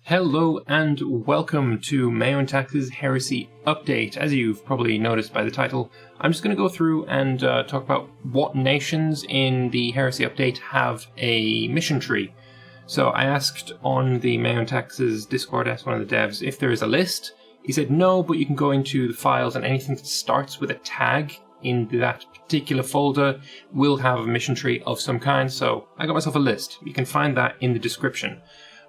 Hello and welcome to MEIOU and Tax's Heresy update. As you've probably noticed by the title, I'm just going to go through and talk about what nations in the Heresy update have a mission tree. So I asked on the MEIOU and Tax's Discord, asked one of the devs if there is a list. He said no, but you can go into the files and anything that starts with a tag in that particular folder will have a mission tree of some kind. So I got myself a list. You can find that in the description.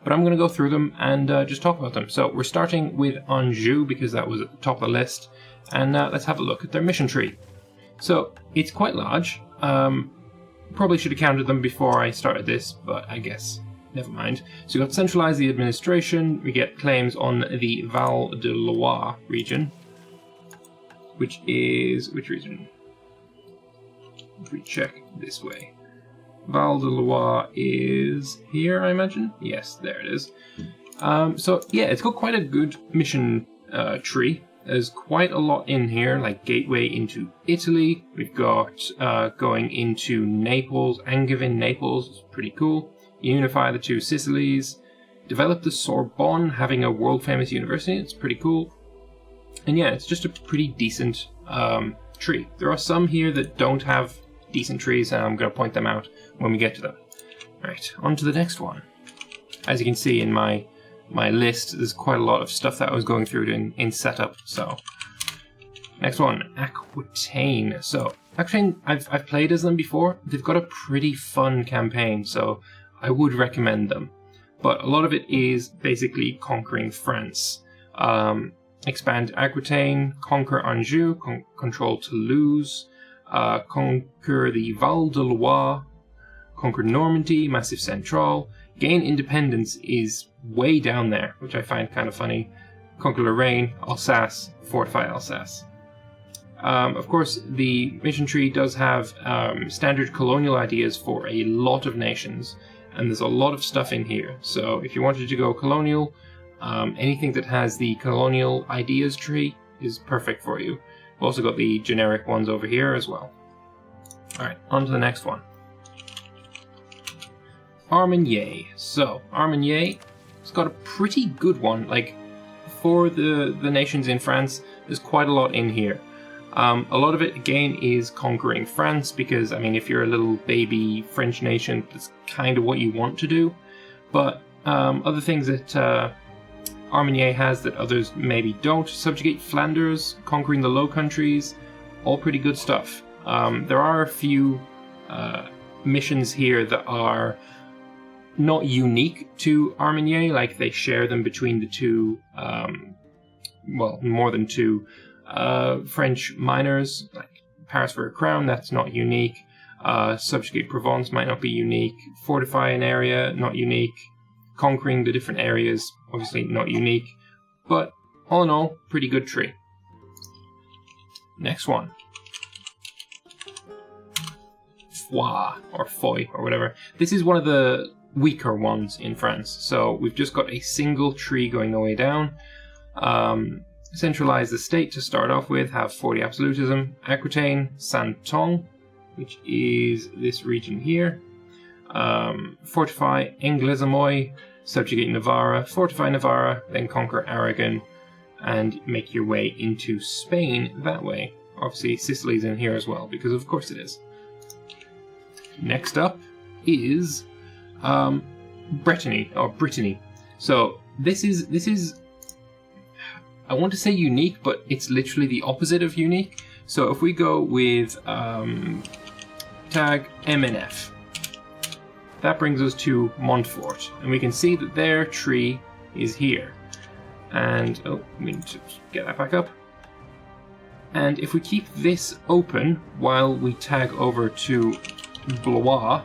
But I'm going to go through them and just talk about them. So we're starting with Anjou because that was at the top of the list. And let's have a look at their mission tree. So it's quite large. Probably should have counted them before I started this, but I guess never mind. So we've got centralize the administration. We get claims on the Val de Loire region, which is which region? If we check this way. Val de Loire is here, I imagine. Yes, there it is. So yeah, it's got quite a good mission tree. There's quite a lot in here, like gateway into Italy. We've got going into Naples, Angevin, Naples. It's pretty cool. Unify the two Sicilies. Develop the Sorbonne, having a world-famous university. It's pretty cool. And yeah, it's just a pretty decent tree. There are some here that don't have decent trees, and I'm going to point them out when we get to them. Right, on to the next one. As you can see in my list, there's quite a lot of stuff that I was going through in setup. So, next one, Aquitaine. So, Aquitaine, I've played as them before. They've got a pretty fun campaign, so I would recommend them. But a lot of it is basically conquering France. Expand Aquitaine, conquer Anjou, control Toulouse, conquer the Val de Loire, conquer Normandy, Massif Central, gain independence is way down there, which I find kind of funny. Conquer Lorraine, Alsace, fortify Alsace. Of course, the mission tree does have standard colonial ideas for a lot of nations, and there's a lot of stuff in here. So if you wanted to go colonial, anything that has the colonial ideas tree is perfect for you. We've also got the generic ones over here as well. Alright, on to the next one. Armenier. So, Armenier has got a pretty good one. Like, for the nations in France, there's quite a lot in here. A lot of it, again, is conquering France, because, I mean, if you're a little baby French nation, that's kind of what you want to do. But other things that Armenier has that others maybe don't: subjugate Flanders, conquering the Low Countries, all pretty good stuff. There are a few missions here that are not unique to Armenier, like they share them between the two, well, more than two French minors, like Paris for a crown, that's not unique. Subjugate Provence might not be unique. Fortify an area, not unique. Conquering the different areas, obviously not unique, but all in all, pretty good tree. Next one. Foix, or Foy, or whatever. This is one of the weaker ones in France, so we've just got a single tree going the way down. Centralize the state to start off with, have 40 absolutism. Aquitaine, Santon, which is this region here. Fortify Anglesamoy, subjugate Navara, fortify Navara, then conquer Aragon, and make your way into Spain that way. Obviously, Sicily's in here as well, because of course it is. Next up is Brittany, or Brittany. So this is I want to say unique, but it's literally the opposite of unique. So if we go with tag MNF, that brings us to Montfort, and we can see that their tree is here. And, oh, we need to get that back up. And if we keep this open while we tag over to Blois,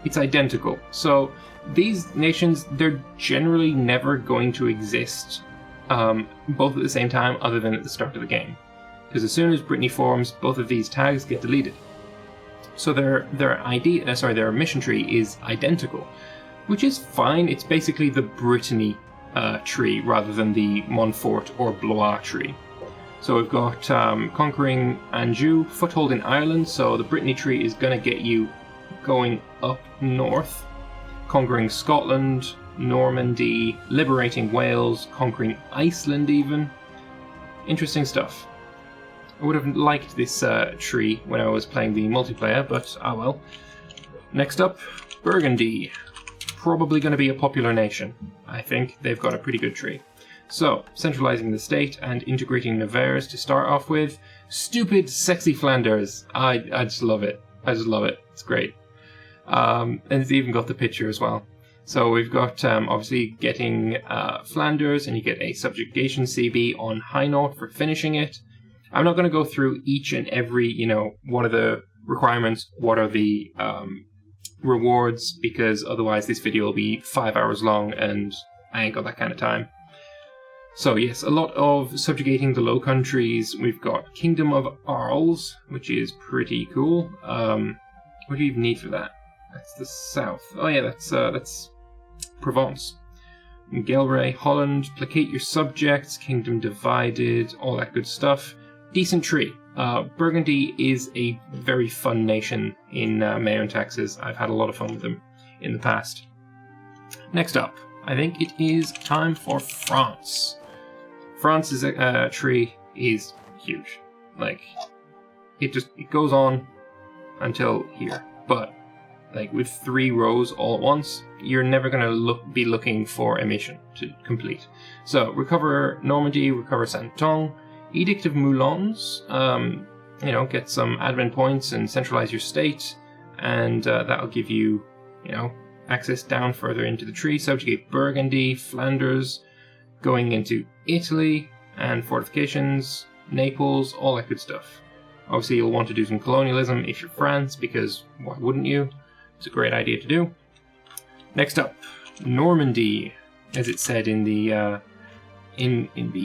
it's identical. So these nations, they're generally never going to exist both at the same time, other than at the start of the game. Because as soon as Brittany forms, both of these tags get deleted. So their mission tree is identical, which is fine. It's basically the Brittany tree rather than the Montfort or Blois tree. So we've got conquering Anjou, foothold in Ireland. So the Brittany tree is going to get you going up north. Conquering Scotland, Normandy, liberating Wales, conquering Iceland even. Interesting stuff. I would have liked this tree when I was playing the multiplayer, but ah well. Next up, Burgundy. Probably going to be a popular nation. I think they've got a pretty good tree. So, centralizing the state and integrating Navares to start off with. Stupid, sexy Flanders. I just love it. I just love it. It's great. And it's even got the picture as well. So we've got, obviously, getting Flanders, and you get a subjugation CB on High Note for finishing it. I'm not going to go through each and every, what are the requirements, what are the rewards, because otherwise this video will be 5 hours long, and I ain't got that kind of time. So yes, a lot of subjugating the Low Countries. We've got Kingdom of Arles, which is pretty cool. What do you even need for that? That's the south. Oh yeah, that's Provence. Gelre, Holland, placate your subjects, kingdom divided, all that good stuff. Decent tree. Burgundy is a very fun nation in MEIOU and taxes. I've had a lot of fun with them in the past. Next up, I think it is time for France. France's tree is huge. Like, it goes on until here. But, like, with 3 rows all at once, you're never going to be looking for a mission to complete. So, recover Normandy, recover Saint-Tong, Edict of Moulins, get some admin points and centralize your state, and that'll give you, access down further into the tree. Subjugate Burgundy, Flanders, going into Italy, and fortifications, Naples, all that good stuff. Obviously, you'll want to do some colonialism if you're France, because why wouldn't you? It's a great idea to do. Next up, Normandy, as it said in the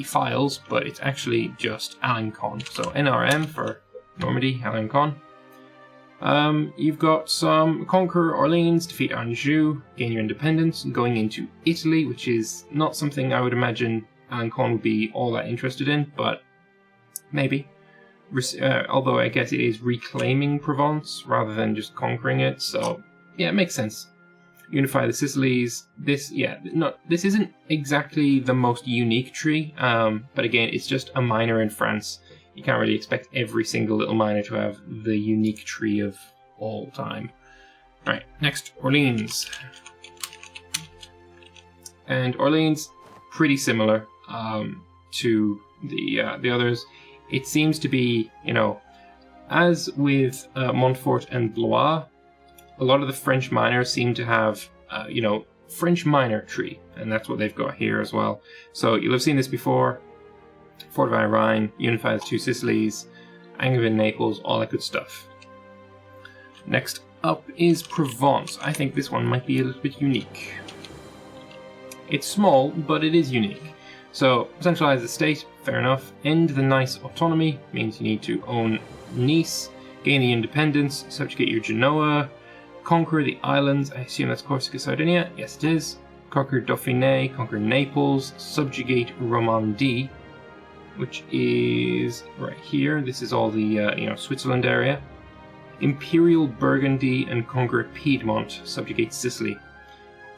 files, but it's actually just Alencon. So NRM for Normandy, Alencon. You've got some conquer Orleans, defeat Anjou, gain your independence, going into Italy, which is not something I would imagine Alencon would be all that interested in, but maybe. Although I guess it is reclaiming Provence rather than just conquering it, so yeah, it makes sense. Unify the Sicilies. This isn't exactly the most unique tree, but again, it's just a minor in France. You can't really expect every single little minor to have the unique tree of all time. Alright, next, Orleans. And Orleans, pretty similar to the others. It seems to be, as with Montfort and Blois, a lot of the French minors seem to have, French minor tree, and that's what they've got here as well. So you'll have seen this before. Fortify Rhine, unify the 2 Sicilies, Angevin, Naples, all that good stuff. Next up is Provence. I think this one might be a little bit unique. It's small, but it is unique. So, centralize the state, fair enough. End the Nice autonomy, means you need to own Nice. Gain the independence, subjugate your Genoa. Conquer the islands, I assume that's Corsica, Sardinia. Yes, it is. Conquer Dauphiné, conquer Naples, subjugate Normandy, which is right here. This is all the, Switzerland area. Imperial Burgundy and conquer Piedmont, subjugate Sicily.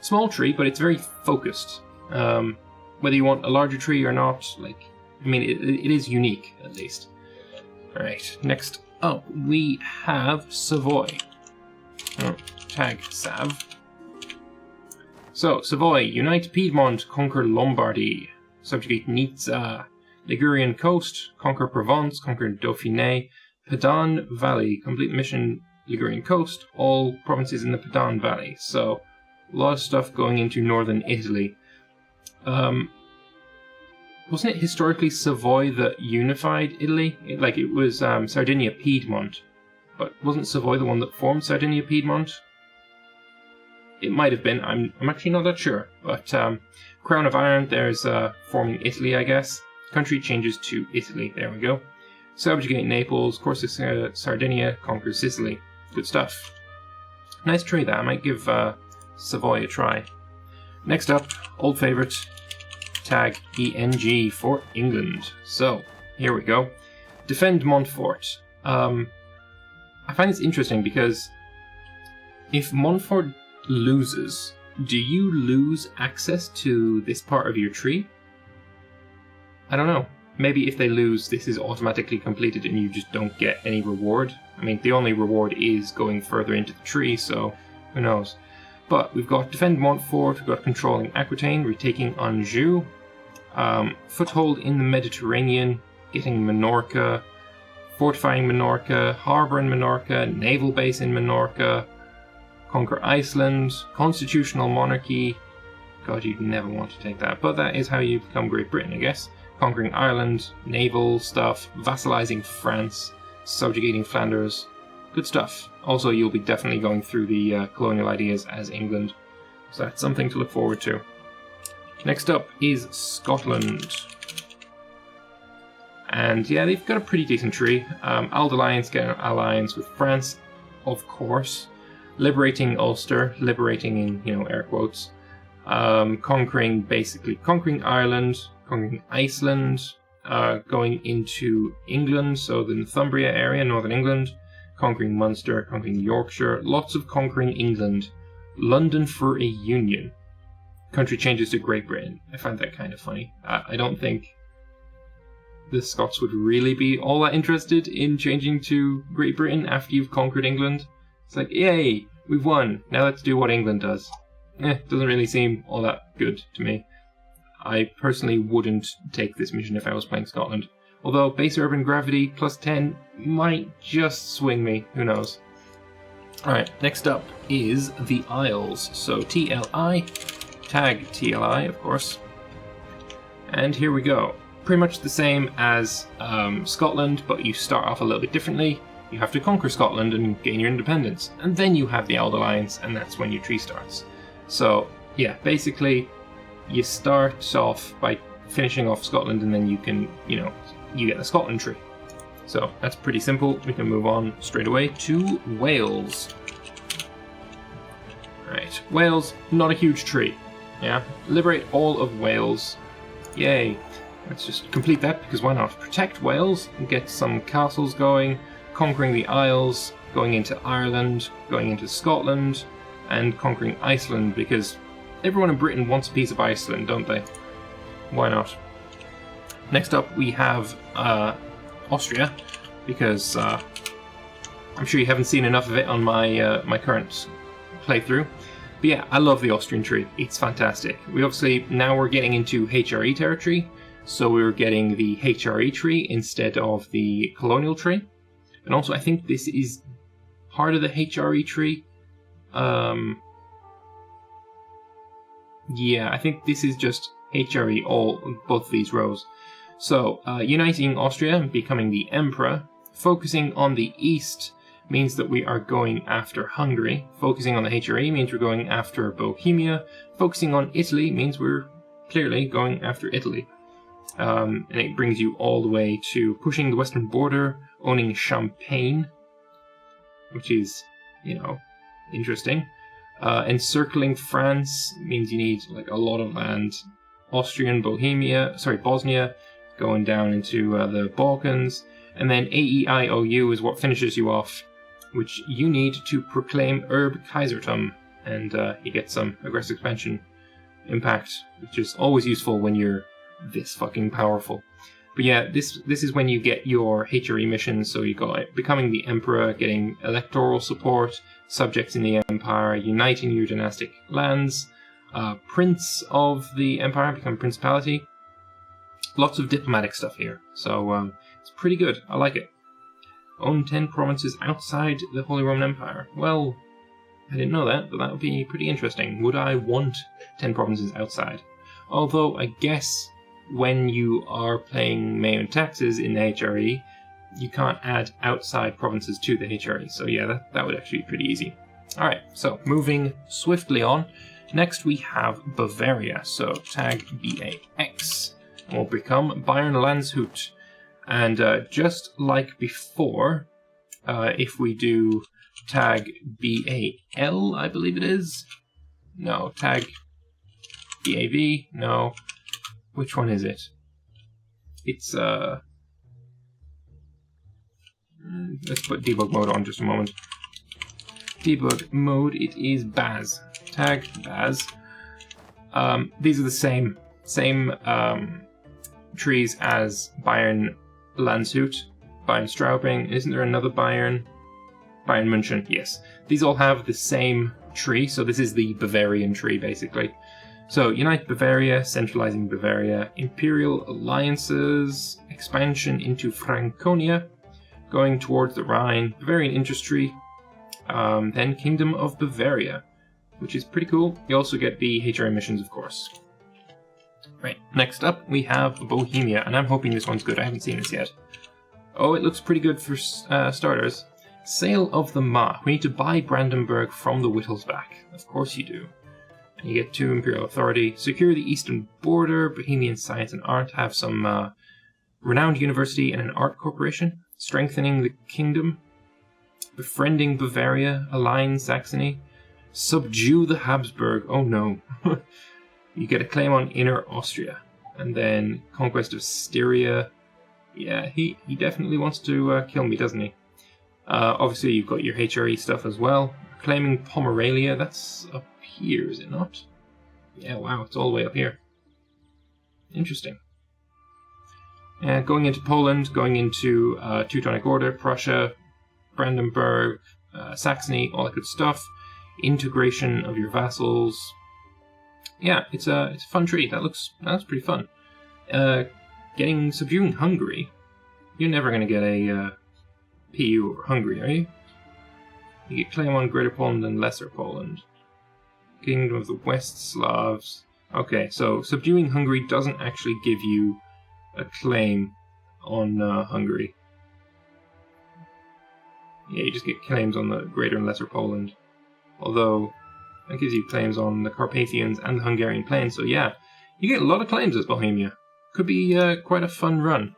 Small tree, but it's very focused. Whether you want a larger tree or not, it is unique, at least. Alright, next up we have Savoy. Tag Sav. So, Savoy, unite Piedmont, conquer Lombardy, subjugate Nizza, Ligurian coast, conquer Provence, conquer Dauphiné, Padan Valley, complete mission Ligurian coast, all provinces in the Padan Valley. So, a lot of stuff going into northern Italy. Wasn't it historically Savoy that unified Italy? It was Sardinia Piedmont, but wasn't Savoy the one that formed Sardinia Piedmont? It might have been. I'm actually not that sure. But Crown of Iron, there's forming Italy, I guess. Country changes to Italy. There we go. Subjugate Naples, Corsica, Sardinia, conquer Sicily. Good stuff. Nice tree that. I might give Savoy a try. Next up, old favourite, tag ENG for England. So, here we go. Defend Montfort. I find this interesting because if Montfort loses, do you lose access to this part of your tree? I don't know. Maybe if they lose, this is automatically completed and you just don't get any reward. I mean, the only reward is going further into the tree, so who knows. But we've got Defend Montfort, we've got Controlling Aquitaine, Retaking Anjou, Foothold in the Mediterranean, getting Minorca, Fortifying Minorca, Harbour in Minorca, Naval Base in Minorca, Conquer Iceland, Constitutional Monarchy. God, you'd never want to take that, but that is how you become Great Britain, I guess. Conquering Ireland, naval stuff, vassalizing France, subjugating Flanders. Good stuff. Also, you'll be definitely going through the colonial ideas as England, so that's something to look forward to. Next up is Scotland. And yeah, they've got a pretty decent tree. Ald Alliance, get an alliance with France, of course. Liberating Ulster, liberating in, air quotes. Conquering Ireland, conquering Iceland, going into England, so the Northumbria area, northern England, conquering Munster, conquering Yorkshire, lots of conquering England. London for a union. Country changes to Great Britain. I find that kind of funny. I don't think the Scots would really be all that interested in changing to Great Britain after you've conquered England. It's like, yay, we've won, now let's do what England does. Doesn't really seem all that good to me. I personally wouldn't take this mission if I was playing Scotland. Although base urban gravity plus 10 might just swing me, who knows. Alright, next up is the Isles. So TLI, tag TLI of course. And here we go. Pretty much the same as Scotland, but you start off a little bit differently. You have to conquer Scotland and gain your independence. And then you have the Ald Alliance, and that's when your tree starts. So, yeah, basically, you start off by finishing off Scotland, and then you can, you get the Scotland tree. So, that's pretty simple. We can move on straight away to Wales. Right, Wales, not a huge tree. Yeah, liberate all of Wales. Yay. Let's just complete that, because why not? Protect Wales, and get some castles going, conquering the Isles, going into Ireland, going into Scotland, and conquering Iceland, because everyone in Britain wants a piece of Iceland, don't they? Why not? Next up we have Austria, because I'm sure you haven't seen enough of it on my my current playthrough. But yeah, I love the Austrian tree. It's fantastic. Now we're getting into HRE territory, so we're getting the HRE tree instead of the colonial tree. And also, I think this is part of the HRE tree. Yeah, I think this is just HRE, both of these rows. So, uniting Austria and becoming the Emperor, focusing on the east means that we are going after Hungary. Focusing on the HRE means we're going after Bohemia. Focusing on Italy means we're clearly going after Italy. And it brings you all the way to pushing the western border, owning Champagne, which is, interesting. Encircling France means you need a lot of land. Bosnia, going down into the Balkans. And then AEIOU is what finishes you off, which you need to proclaim Kaisertum, and you get some aggressive expansion impact, which is always useful when you're this fucking powerful. But yeah, this is when you get your HRE missions, so you got becoming the Emperor, getting electoral support, subjects in the Empire, uniting your dynastic lands, Prince of the Empire, become Principality. Lots of diplomatic stuff here, so it's pretty good, I like it. Own 10 provinces outside the Holy Roman Empire. Well, I didn't know that, but that would be pretty interesting. Would I want 10 provinces outside? Although, I guess when you are playing MEIOU taxes in the HRE, you can't add outside provinces to the HRE. So yeah, that would actually be pretty easy. Alright, so moving swiftly on. Next we have Bavaria. So tag BAX. And we'll become Bayern Landshut. And just like before, if we do tag BAL, I believe it is. No, tag BAV. No. Which one is it? It's, let's put debug mode on just a moment. Debug mode, it is BAZ. tag as. These are the same trees as Bayern Landshut, Bayern Straubing. Isn't there another Bayern? Bayern München, yes. These all have the same tree, so this is the Bavarian tree, basically. So, unite Bavaria, centralizing Bavaria, imperial alliances, expansion into Franconia, going towards the Rhine, Bavarian industry, then Kingdom of Bavaria, which is pretty cool. You also get the HRA missions, of course. Right, next up we have Bohemia, and I'm hoping this one's good. I haven't seen this yet. Oh, it looks pretty good for starters. Sale of the Ma. We need to buy Brandenburg from the Wittelsbach. Of course you do. And you get 2 imperial authority. Secure the eastern border. Bohemian science and art. Have some renowned university and an art corporation. Strengthening the kingdom. Befriending Bavaria. Align Saxony. Subdue the Habsburg. Oh no. You get a claim on Inner Austria. And then conquest of Styria. Yeah, he definitely wants to kill me, doesn't he? Obviously, you've got your HRE stuff as well. Claiming Pomerania, that's up here, is it not? Yeah, wow, it's all the way up here. Interesting. Going into Poland, going into Teutonic Order, Prussia, Brandenburg, Saxony, all that good stuff. Integration of your vassals. Yeah, it's a fun tree. That looks pretty fun. Subjugating Hungary. You're never going to get a PU over Hungary, are you? You get claim on Greater Poland and Lesser Poland. Kingdom of the West Slavs. Okay, so subduing Hungary doesn't actually give you a claim on Hungary. Yeah, you just get claims on the Greater and Lesser Poland. Although, that gives you claims on the Carpathians and the Hungarian Plain, so yeah, you get a lot of claims as Bohemia. Could be quite a fun run.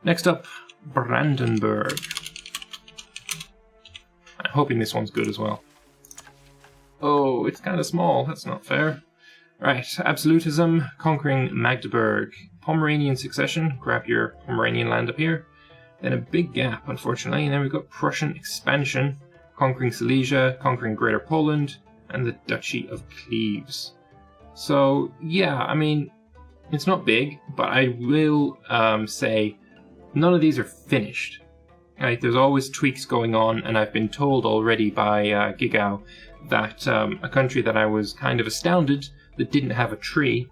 Next up, Brandenburg. I'm hoping this one's good as well. Oh, it's kind of small. That's not fair. Right, absolutism, conquering Magdeburg. Pomeranian succession, grab your Pomeranian land up here. Then a big gap, unfortunately, and then we've got Prussian expansion, conquering Silesia, conquering Greater Poland, and the Duchy of Cleves. So, yeah, I mean, it's not big, but I will say none of these are finished. Right, there's always tweaks going on, and I've been told already by Gigao that a country that I was kind of astounded that didn't have a tree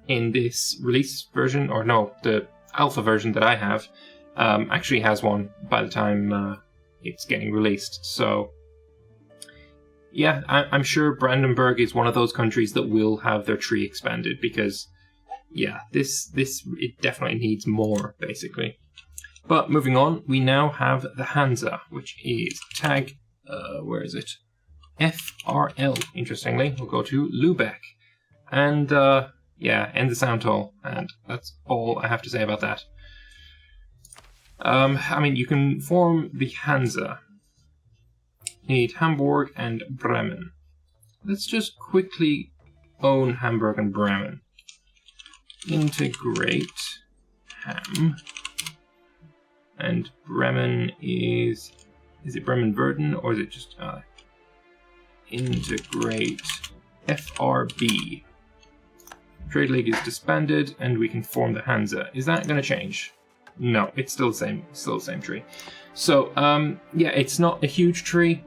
in this release version, or no, the alpha version that I have, actually has one by the time it's getting released. So, yeah, I'm sure Brandenburg is one of those countries that will have their tree expanded, because, yeah, it definitely needs more, basically. But moving on, we now have the Hansa, which is tag, where is it? FRL, interestingly. We'll go to Lübeck. And, yeah, end the sound toll. And that's all I have to say about that. I mean, you can form the Hansa. You need Hamburg and Bremen. Let's just quickly own Hamburg and Bremen. Integrate Ham. And Bremen is it Bremen-Verden, or is it just integrate FRB? Trade League is disbanded, and we can form the Hansa. Is that going to change? No, it's still the same tree. So, yeah, it's not a huge tree.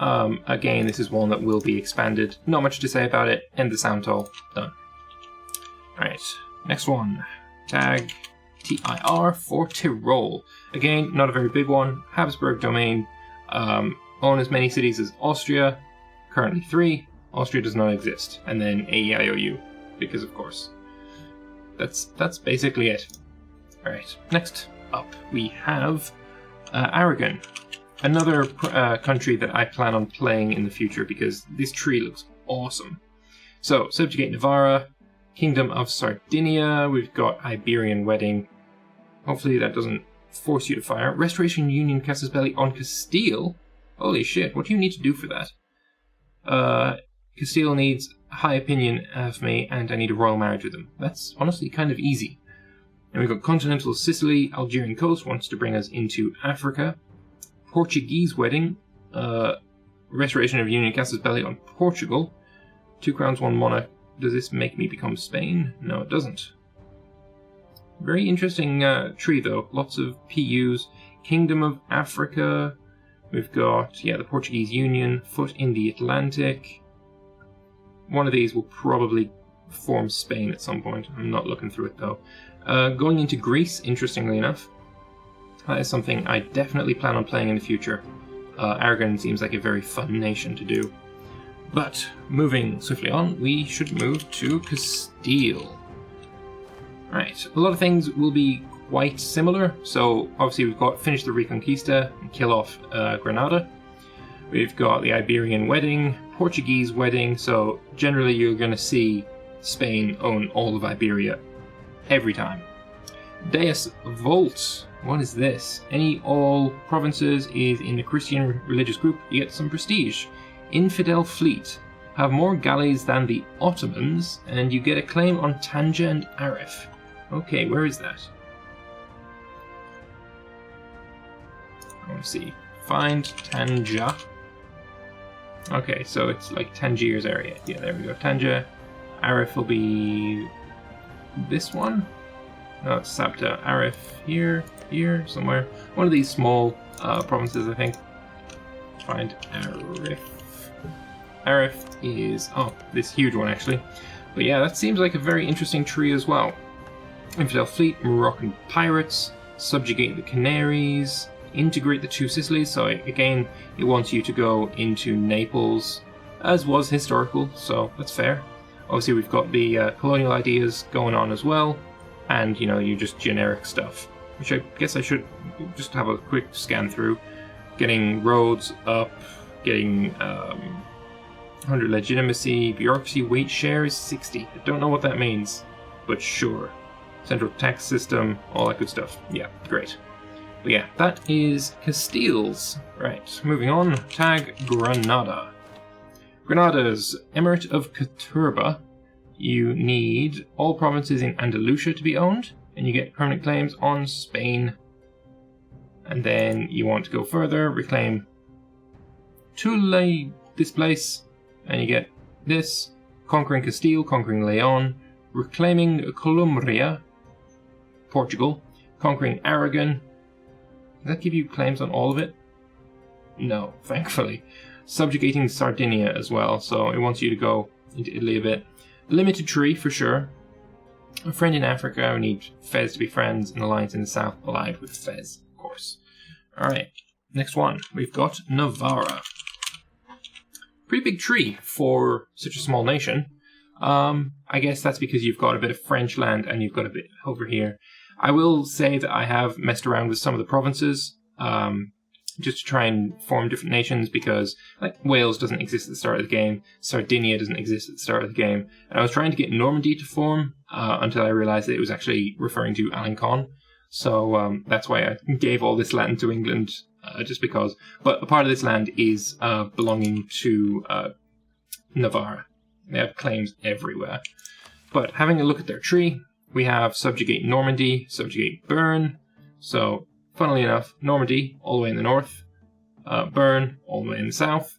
Again, this is one that will be expanded. Not much to say about it. End the sound toll. Done. Alright, next one. Tag TIR for Tyrol. Again, not a very big one. Habsburg domain. Own as many cities as Austria. Currently 3. Austria does not exist. And then AEIOU, because of course. That's basically it. Alright, next up we have Aragon. Another country that I plan on playing in the future because this tree looks awesome. So, Subjugate Navara, Kingdom of Sardinia, we've got Iberian Wedding. Hopefully that doesn't force you to fire. Restoration Union Casus Belli on Castile? Holy shit, what do you need to do for that? Castile needs high opinion of me, and I need a royal marriage with them. That's honestly kind of easy. And we've got Continental Sicily, Algerian coast wants to bring us into Africa. Portuguese Wedding, Restoration of Union casts its belly on Portugal. 2 crowns, 1 monarch. Does this make me become Spain? No, it doesn't. Very interesting tree, though. Lots of PUs. Kingdom of Africa. We've got, yeah, the Portuguese Union. Foot in the Atlantic. One of these will probably form Spain at some point. I'm not looking through it, though. Going into Greece, interestingly enough. That is something I definitely plan on playing in the future. Aragon seems like a very fun nation to do. But, moving swiftly on, we should move to Castile. Right, a lot of things will be quite similar. So, obviously we've got finish the Reconquista and kill off Granada. We've got the Iberian wedding, Portuguese wedding, so generally you're going to see Spain own all of Iberia every time. Deus Volt. What is this? Any all provinces is in a Christian religious group, you get some prestige. Infidel fleet. Have more galleys than the Ottomans, and you get a claim on Tanja and Arif. Okay, where is that? I want to see. Find Tanja. Okay, so it's like Tangier's area. Yeah, there we go. Tanja. Arif will be this one. No, it's Sabta. Arif here, somewhere. One of these small provinces, I think. Find Arif. Arif is, oh, this huge one actually. But yeah, that seems like a very interesting tree as well. Infidel fleet, Moroccan pirates, subjugate the Canaries, integrate the 2 Sicilies. So again, it wants you to go into Naples, as was historical, so that's fair. Obviously we've got the colonial ideas going on as well, and you know, you just generic stuff, which I guess I should just have a quick scan through. Getting roads up, getting 100 legitimacy, bureaucracy weight share is 60. I don't know what that means, but sure. Central tax system, all that good stuff. Yeah, great. But yeah, that is Castile's. Right, moving on. Tag Granada. Granada's Emirate of Caturba. You need all provinces in Andalusia to be owned, and you get permanent claims on Spain. And then you want to go further, reclaim Tule, this place, and you get this. Conquering Castile, conquering Leon, reclaiming Columbria, Portugal, conquering Aragon. Does that give you claims on all of it? No, thankfully. Subjugating Sardinia as well, so it wants you to go into Italy a bit. Limited tree for sure. A friend in Africa, we need Fez to be friends, and alliance in the south allied with Fez, of course. Alright, next one. We've got Navara. Pretty big tree for such a small nation. I guess that's because you've got a bit of French land and you've got a bit over here. I will say that I have messed around with some of the provinces, just to try and form different nations, because like Wales doesn't exist at the start of the game, Sardinia doesn't exist at the start of the game, and I was trying to get Normandy to form until I realised that it was actually referring to Alencon. So that's why I gave all this land to England, just because. But a part of this land is belonging to Navara. They have claims everywhere. But having a look at their tree, we have subjugate Normandy, subjugate Bern. So, funnily enough, Normandy all the way in the north, Bern all the way in the south,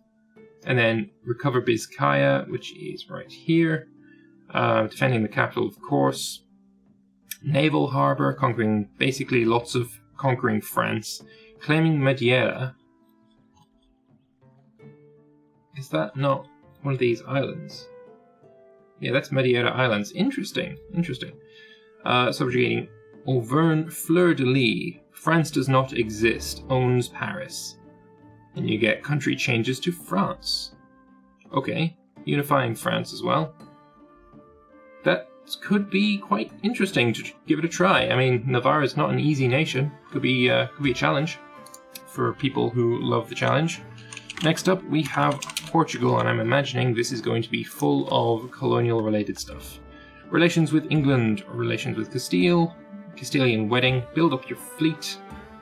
and then recover Bizcaya, which is right here, defending the capital, of course. Naval harbour, conquering basically lots of conquering France, claiming Madeira. Is that not one of these islands? Yeah, that's Madeira Islands. Interesting. Subjugating Auvergne Fleur-de-Lis. France does not exist. Owns Paris. And you get country changes to France. Okay. Unifying France as well. That could be quite interesting to give it a try. I mean, Navarra is not an easy nation. Could be a challenge for people who love the challenge. Next up, we have Portugal, and I'm imagining this is going to be full of colonial-related stuff. Relations with England, relations with Castile, Castilian wedding, build up your fleet,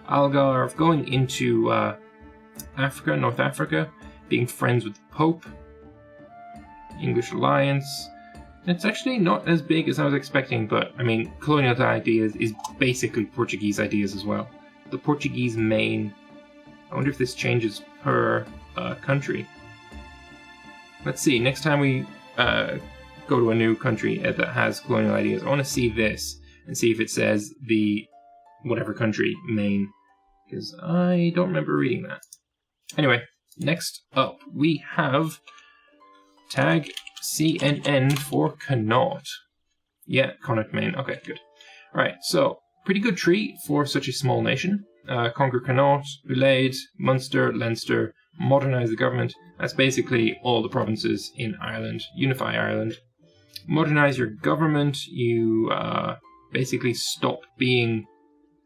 Algarve, going into Africa, North Africa, being friends with the Pope, English alliance. It's actually not as big as I was expecting, but, I mean, colonial ideas is basically Portuguese ideas as well. The Portuguese main. I wonder if this changes per country. let's see. Next time we go to a new country that has colonial ideas, I want to see this and see if it says the whatever country, Maine, because I don't remember reading that. Anyway, next up we have tag CNN for Connaught. Yeah, Connaught, Maine. Okay, good. Alright, so pretty good tree for such a small nation. Conquer Connaught, Ulaid, Munster, Leinster, modernise the government. That's basically all the provinces in Ireland. Unify Ireland. Modernise your government. You basically stop being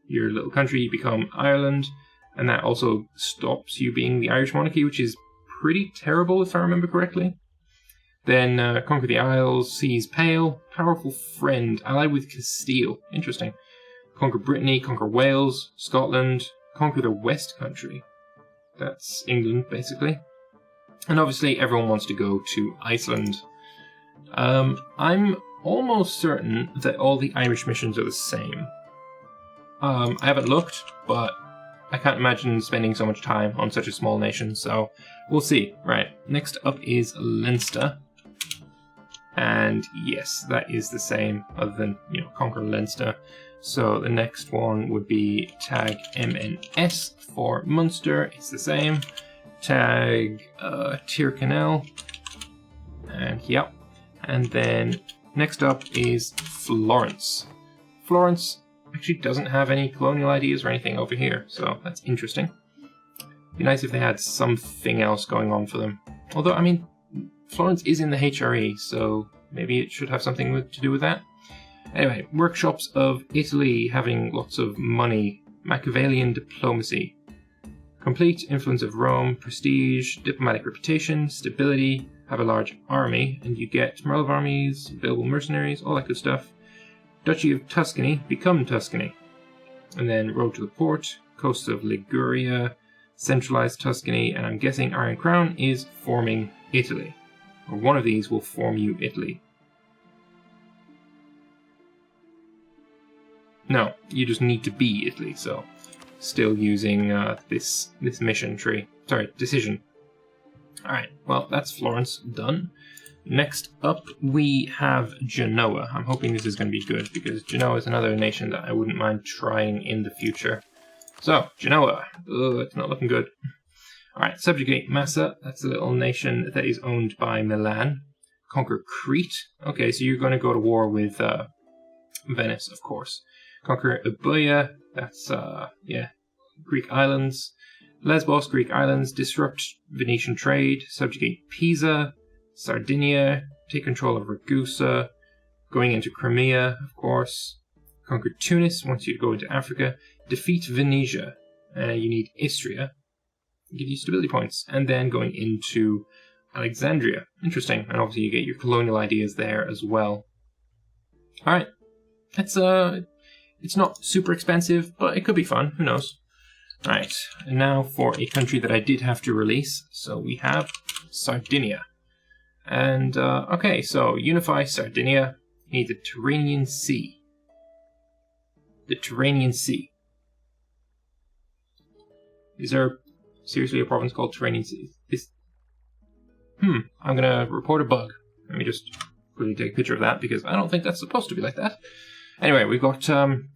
your little country, you become Ireland, and that also stops you being the Irish monarchy, which is pretty terrible if I remember correctly. Then conquer the Isles, seize Pale, powerful friend, ally with Castile. Interesting. Conquer Brittany, conquer Wales, Scotland, conquer the West Country. That's England, basically. And obviously everyone wants to go to Iceland. I'm almost certain that all the Irish missions are the same. I haven't looked, but I can't imagine spending so much time on such a small nation, so we'll see. Right, next up is Leinster. And yes, that is the same, other than, conquer Leinster. So the next one would be tag MNS for Munster. It's the same. Tag Tyrconnell. And yep. And then next up is Florence. Florence actually doesn't have any colonial ideas or anything over here, so that's interesting. Be nice if they had something else going on for them. Although, I mean, Florence is in the HRE, so maybe it should have something to do with that. Anyway, workshops of Italy having lots of money, Machiavellian diplomacy, complete influence of Rome, prestige, diplomatic reputation, stability, have a large army, and you get morale of armies, available mercenaries, all that good stuff. Duchy of Tuscany, become Tuscany. And then road to the port, coast of Liguria, centralized Tuscany, and I'm guessing Iron Crown is forming Italy. Or one of these will form you Italy. No, you just need to be Italy, so still using this mission tree. Sorry, decision. Alright, well, that's Florence done. Next up, we have Genoa. I'm hoping this is going to be good, because Genoa is another nation that I wouldn't mind trying in the future. So, Genoa. Ugh, it's not looking good. Alright, subjugate Massa. That's a little nation that is owned by Milan. Conquer Crete. Okay, so you're going to go to war with Venice, of course. Conquer Euboea. That's, Greek islands. Lesbos, Greek islands. Disrupt Venetian trade. Subjugate Pisa. Sardinia. Take control of Ragusa. Going into Crimea, of course. Conquer Tunis. Wants you to go into Africa. Defeat Venetia. You need Istria. Give you stability points. And then going into Alexandria. Interesting. And obviously you get your colonial ideas there as well. Alright. It's not super expensive, but it could be fun. Who knows? Alright. And now for a country that I did have to release. So we have Sardinia. And, okay, so unify Sardinia. You need the Tyrrhenian Sea. The Tyrrhenian Sea. Is there seriously a province called Tyrrhenian Sea? I'm gonna report a bug. Let me just quickly take a picture of that, because I don't think that's supposed to be like that. Anyway, we've got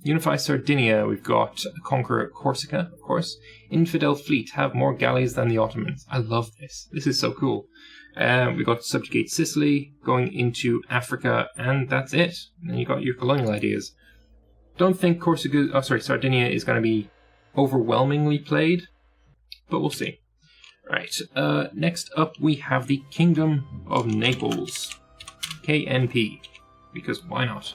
Unify Sardinia, we've got Conquer Corsica, of course. Infidel fleet, have more galleys than the Ottomans. I love this. This is so cool. We've got Subjugate Sicily, going into Africa, and that's it. And then you got your colonial ideas. Don't think Sardinia is going to be overwhelmingly played, but we'll see. Right, next up we have the Kingdom of Naples. KNP, because why not?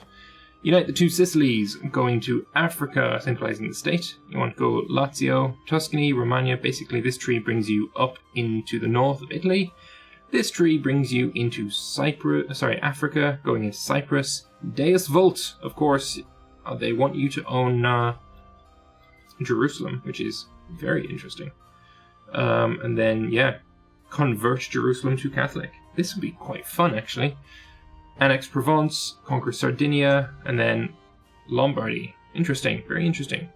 Unite the two Sicilies, going to Africa, centralizing the state. You want to go Lazio, Tuscany, Romagna. Basically, this tree brings you up into the north of Italy. This tree brings you into Africa, going into Cyprus. Deus Vult, of course. They want you to own Jerusalem, which is very interesting. And then, convert Jerusalem to Catholic. This would be quite fun, actually. Annex Provence, conquer Sardinia, and then Lombardy. Interesting, very interesting.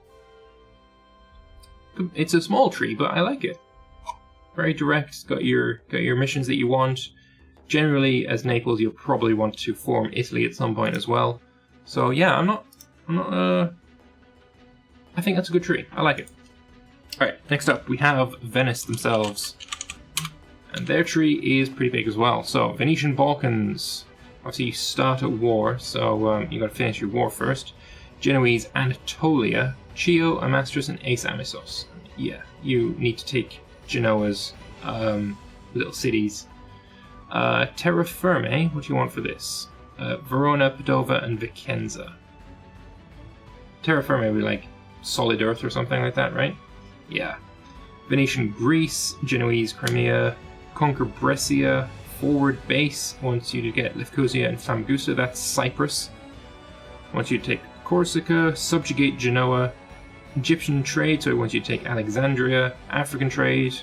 It's a small tree, but I like it. Very direct, got your missions that you want. Generally, as Naples, you'll probably want to form Italy at some point as well. So yeah, I think that's a good tree. I like it. Alright, next up we have Venice themselves. And their tree is pretty big as well. So, Venetian Balkans. Obviously, you start a war, so you got to finish your war first. Genoese Anatolia, Chio, Amastris, and Ace Amisos. Yeah, you need to take Genoa's little cities. Terra Firme, what do you want for this? Verona, Padova, and Vicenza. Terra Firme would be like solid earth or something like that, right? Yeah. Venetian Greece, Genoese Crimea, conquer Brescia, forward base, wants you to get Lefkosia and Famagusta, that's Cyprus. Wants you to take Corsica, subjugate Genoa, Egyptian trade, so it wants you to take Alexandria, African trade,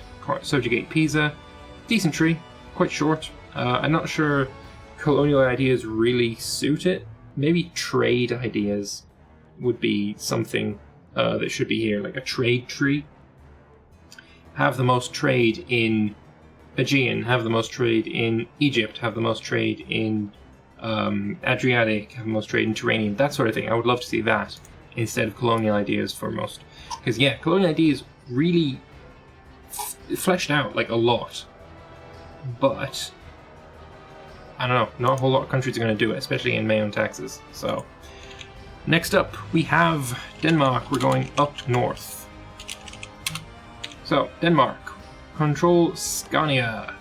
subjugate Pisa. Decent tree, quite short. I'm not sure colonial ideas really suit it. Maybe trade ideas would be something that should be here, like a trade tree. Have the most trade in Aegean, have the most trade in Egypt, have the most trade in Adriatic, have the most trade in Turanian, that sort of thing. I would love to see that instead of colonial ideas for most. Because yeah, colonial ideas really fleshed out like a lot. But I don't know, not a whole lot of countries are going to do it, especially in MEIOU taxes. So next up we have Denmark. We're going up north. So Denmark. Control Scania,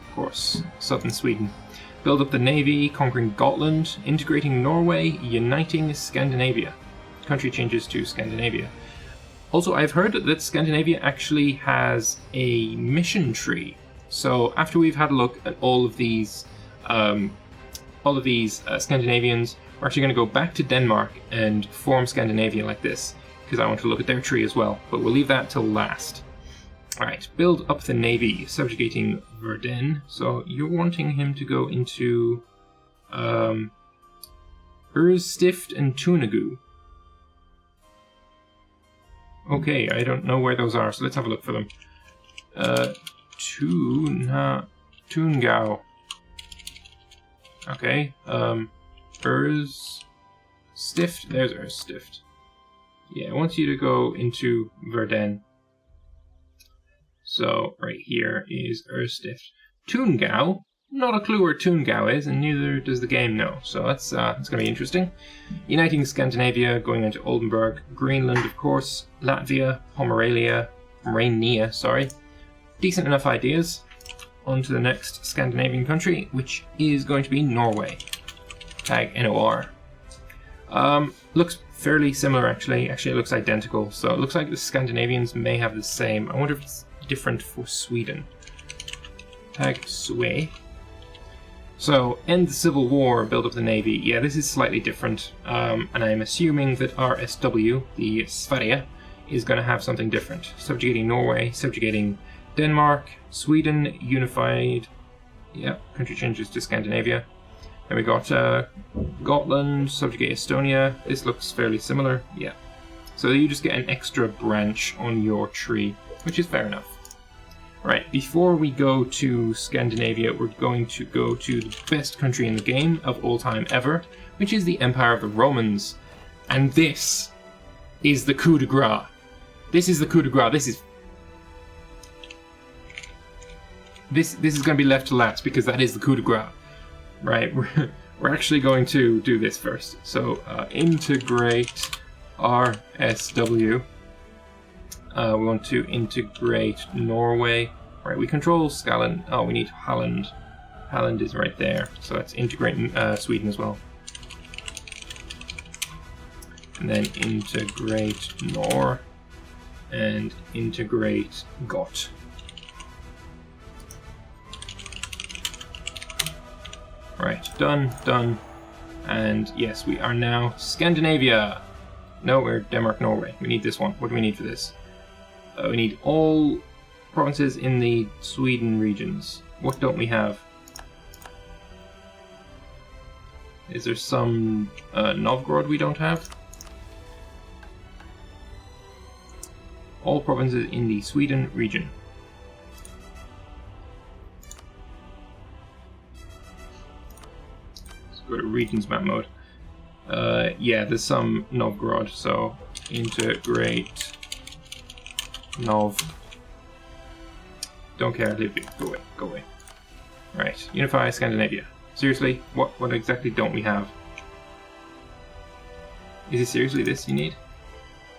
of course, southern Sweden. Build up the navy, conquering Gotland, integrating Norway, uniting Scandinavia. Country changes to Scandinavia. Also, I've heard that Scandinavia actually has a mission tree. So after we've had a look at all of these Scandinavians, we're actually going to go back to Denmark and form Scandinavia like this, because I want to look at their tree as well. But we'll leave that till last. Alright, build up the navy, subjugating Verdun. So you're wanting him to go into Ursstift and Tunagu. Okay, I don't know where those are, so let's have a look for them. Tungau. Okay, Ursstift. There's Ursstift. Yeah, I want you to go into Verdun. So, right here is Ursstift. Tungau, not a clue where Tungau is, and neither does the game know, so that's going to be interesting. Uniting Scandinavia, going into Oldenburg, Greenland, of course, Latvia, Pomerania, sorry. Decent enough ideas. On to the next Scandinavian country, which is going to be Norway. Tag NOR. Looks fairly similar, actually. Actually, it looks identical, so it looks like the Scandinavians may have the same. I wonder if it's different for Sweden. Tag Sway. So, end the civil war, build up the navy. Yeah, this is slightly different, and I'm assuming that RSW, the Sverige, is going to have something different. Subjugating Norway, subjugating Denmark, Sweden, unified. Yeah, country changes to Scandinavia. Then we got Gotland, subjugate Estonia. This looks fairly similar. Yeah. So you just get an extra branch on your tree, which is fair enough. Right, before we go to Scandinavia, we're going to go to the best country in the game of all time ever, which is the Empire of the Romans. And this is the coup de grace. This is the coup de grace. This is going to be left to last because that is the coup de grace. Right, we're actually going to do this first. So integrate RSW. We want to integrate Norway. Right, we control Scotland. Oh, we need Holland. Holland is right there. So let's integrate Sweden as well. And then integrate Nor. And integrate Got. Right, done. And yes, we are now Scandinavia. No, we're Denmark, Norway. We need this one. What do we need for this? We need all provinces in the Sweden regions. What don't we have? Is there some Novgorod we don't have? All provinces in the Sweden region. it regions map mode. Yeah, there's some Novgorod, so integrate Nov. Don't care, leave it. Go away, go away. Right, unify Scandinavia. Seriously, what exactly don't we have? Is it seriously this you need?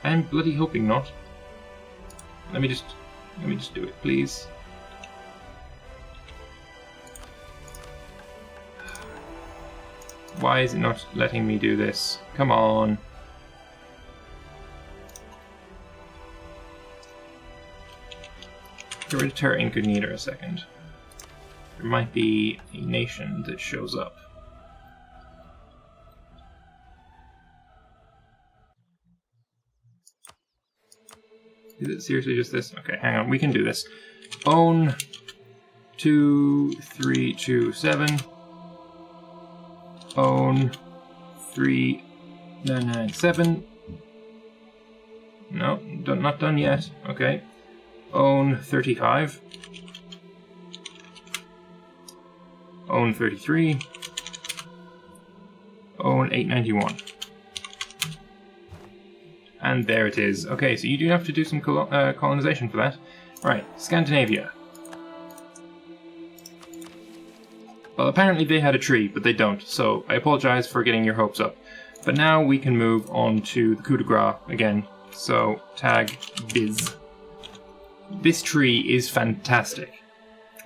I'm bloody hoping not. Let me just do it, please. Why is it not letting me do this? Come on. Get rid of Terra Incognita a second. There might be a nation that shows up. Is it seriously just this? Okay, hang on, we can do this. Own 2327. Own 3997. No, not done yet. Okay. Own 35. Own 33. Own 891. And there it is. Okay, so you do have to do some colonization for that. Right, Scandinavia. Well, apparently they had a tree, but they don't, so I apologize for getting your hopes up. But now we can move on to the coup de grace again. So, tag biz. This tree is fantastic.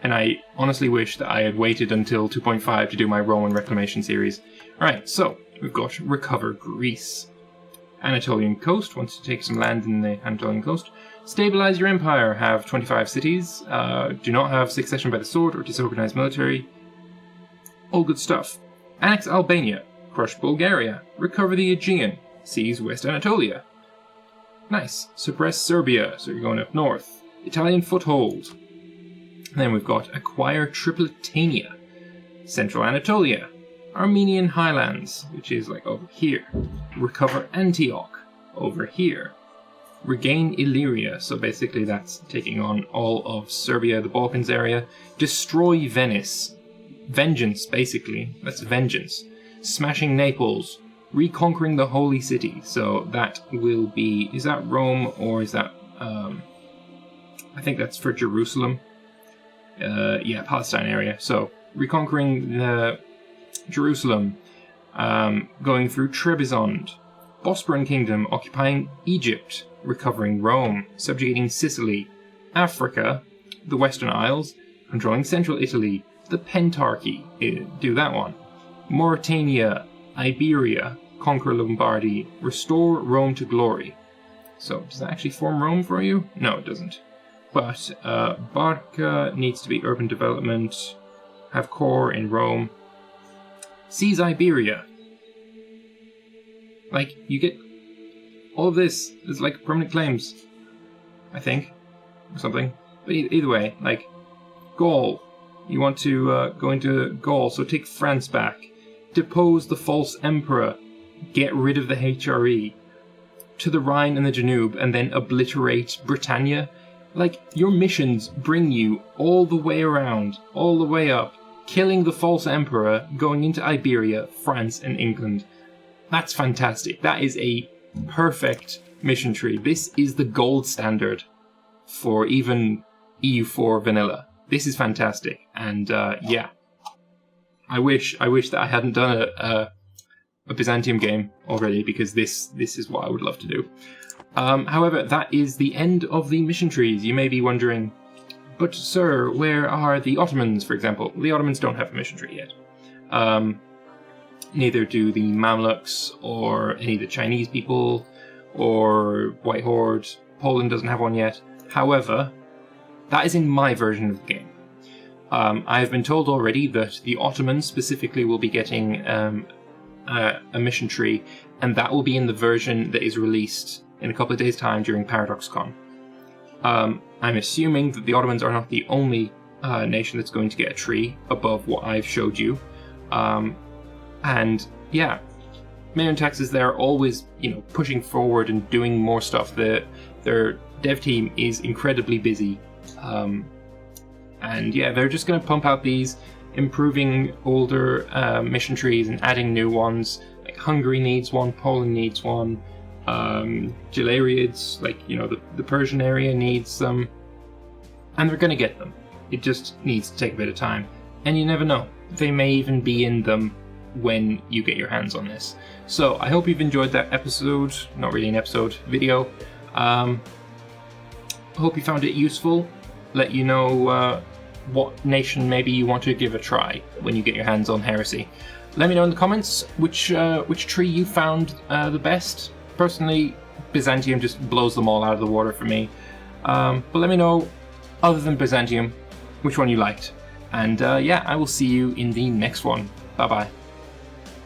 And I honestly wish that I had waited until 2.5 to do my Roman Reclamation series. Alright, so, we've got Recover Greece. Anatolian coast, wants to take some land in the Anatolian coast. Stabilize your empire, have 25 cities. Do not have succession by the sword or disorganized military. All good stuff. Annex Albania, crush Bulgaria, recover the Aegean, seize West Anatolia. Nice. Suppress Serbia, so you're going up north. Italian foothold. And then we've got acquire Tripolitania, Central Anatolia, Armenian highlands, which is like over here. Recover Antioch, over here. Regain Illyria, so basically that's taking on all of Serbia, the Balkans area. Destroy Venice. Vengeance, basically. That's vengeance. Smashing Naples. Reconquering the Holy City. So that will be... Is that Rome or is that... I think that's for Jerusalem. Yeah, Palestine area. So, reconquering Jerusalem. Going through Trebizond. Bosporan Kingdom occupying Egypt. Recovering Rome. Subjugating Sicily. Africa. The Western Isles. Controlling Central Italy. The Pentarchy, do that one. Mauritania, Iberia, conquer Lombardy, restore Rome to glory. So, does that actually form Rome for you? No, it doesn't. But, Barca needs to be urban development, have core in Rome. Seize Iberia. Like, you get all of this is like permanent claims, I think, or something. But either way, like, Gaul. You want to go into Gaul, so take France back. Depose the false emperor. Get rid of the HRE. To the Rhine and the Danube, and then obliterate Britannia. Like, your missions bring you all the way around, all the way up, killing the false emperor, going into Iberia, France, and England. That's fantastic. That is a perfect mission tree. This is the gold standard for even EU4 vanilla. This is fantastic, and yeah, I wish that I hadn't done a Byzantium game already, because this is what I would love to do. However, that is the end of the mission trees. You may be wondering, but sir, where are the Ottomans, for example? The Ottomans don't have a mission tree yet. Neither do the Mamluks or any of the Chinese people or White Horde. Poland doesn't have one yet. However, that is in my version of the game. I have been told already that the Ottomans specifically will be getting a mission tree, and that will be in the version that is released in a couple of days' time during ParadoxCon. I'm assuming that the Ottomans are not the only nation that's going to get a tree above what I've showed you. And yeah, MEIOU Taxes, they're always, pushing forward and doing more stuff. Their dev team is incredibly busy. And yeah, they're just going to pump out these. improving older mission trees and adding new ones. Like Hungary needs one, Poland needs one, Gilarids, like, you know, the Persian area needs them, and they're going to get them. It just needs to take a bit of time, and you never know, they may even be in them when you get your hands on this. So I hope you've enjoyed that episode, not really an episode, video. I hope you found it useful. Let you know what nation maybe you want to give a try when you get your hands on Heresy. Let me know in the comments which tree you found the best. Personally, Byzantium just blows them all out of the water for me. But let me know, other than Byzantium, which one you liked. And yeah, I will see you in the next one. Bye bye.